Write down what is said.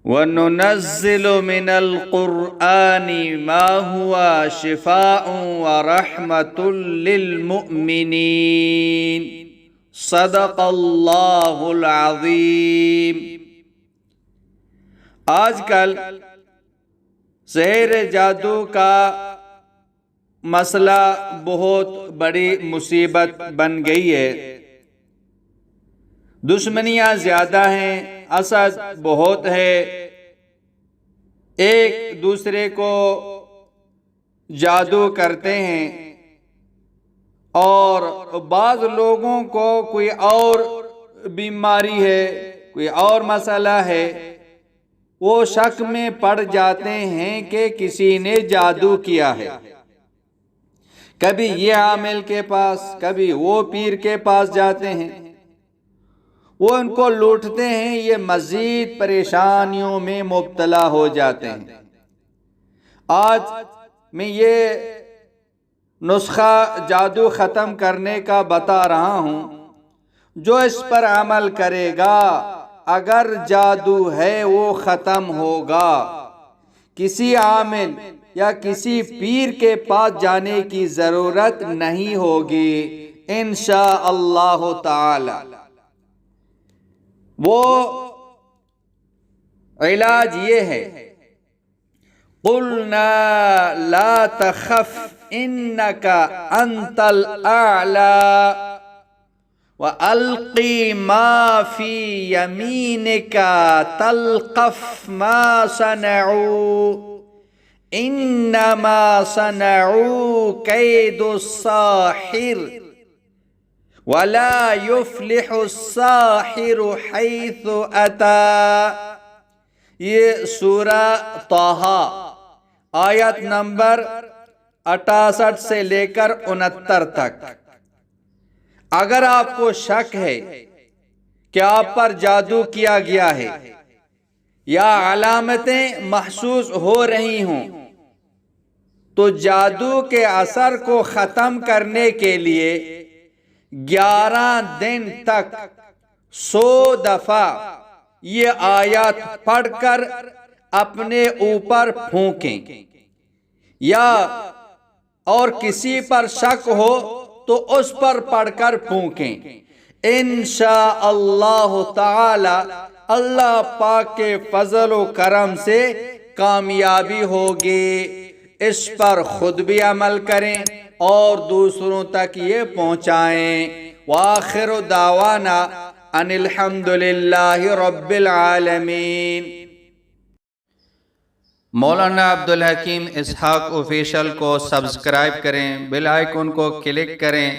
وَنُنَزِّلُ مِنَ الْقُرْآنِ مَا هُوَ شِفَاءٌ وَرَحْمَةٌ لِّلْمُؤْمِنِينَ صدق اللہ العظیم۔ آج کل سحر جادو کا مسئلہ بہت بڑی مصیبت بن گئی ہے۔ دشمنیاں زیادہ ہیں، حسد بہت ہے، ایک دوسرے کو جادو کرتے ہیں، اور بعض لوگوں کو کوئی اور بیماری ہے، کوئی اور مسئلہ ہے، وہ شک میں پڑ جاتے ہیں کہ کسی نے جادو کیا ہے۔ کبھی یہ عامل کے پاس، کبھی وہ پیر کے پاس جاتے ہیں، وہ ان کو لوٹتے ہیں، یہ مزید پریشانیوں میں مبتلا ہو جاتے ہیں۔ آج میں یہ نسخہ جادو ختم کرنے کا بتا رہا ہوں، جو اس پر عمل کرے گا اگر جادو ہے وہ ختم ہوگا۔ کسی عامل یا کسی پیر کے پاس جانے کی ضرورت نہیں ہوگی انشاءاللہ تعالی۔ وہ علاج یہ ہے، قُلْنَا لَا تَخَفْ إِنَّكَ أَنْتَ الْأَعْلَى وَأَلْقِ مَا فِي يَمِينِكَ تَلْقَفْ مَا صَنَعُوا إِنَّمَا صَنَعُوا كَيْدُ السَّاحِرِ وَلَا يُفْلِحُ السَّاحِرُ حَيْثُ أَتَى۔ یہ سورہ طٰہٰ آیت نمبر 68 سے لے کر 69 تک۔ اگر آپ کو شک ہے کہ آپ پر جادو کیا گیا ہے یا علامتیں محسوس ہو رہی ہوں، تو جادو کے اثر کو ختم کرنے کے لیے 11 دن تک 100 دفعہ یہ آیات پڑھ کر اپنے اوپر پھونکیں، یا اور کسی پر شک ہو تو اس پر پڑھ کر پھونکیں۔ انشاءاللہ تعالی اللہ پاک کے فضل و کرم سے کامیابی ہوگی۔ اس پر خود بھی عمل کریں اور دوسروں تک یہ پہنچائیں۔ وآخر دعوانا ان الحمدللہ رب العالمین۔ مولانا عبدالحکیم اسحاق آفیشل کو سبسکرائب کریں، بیل آئیکن کو کلک کریں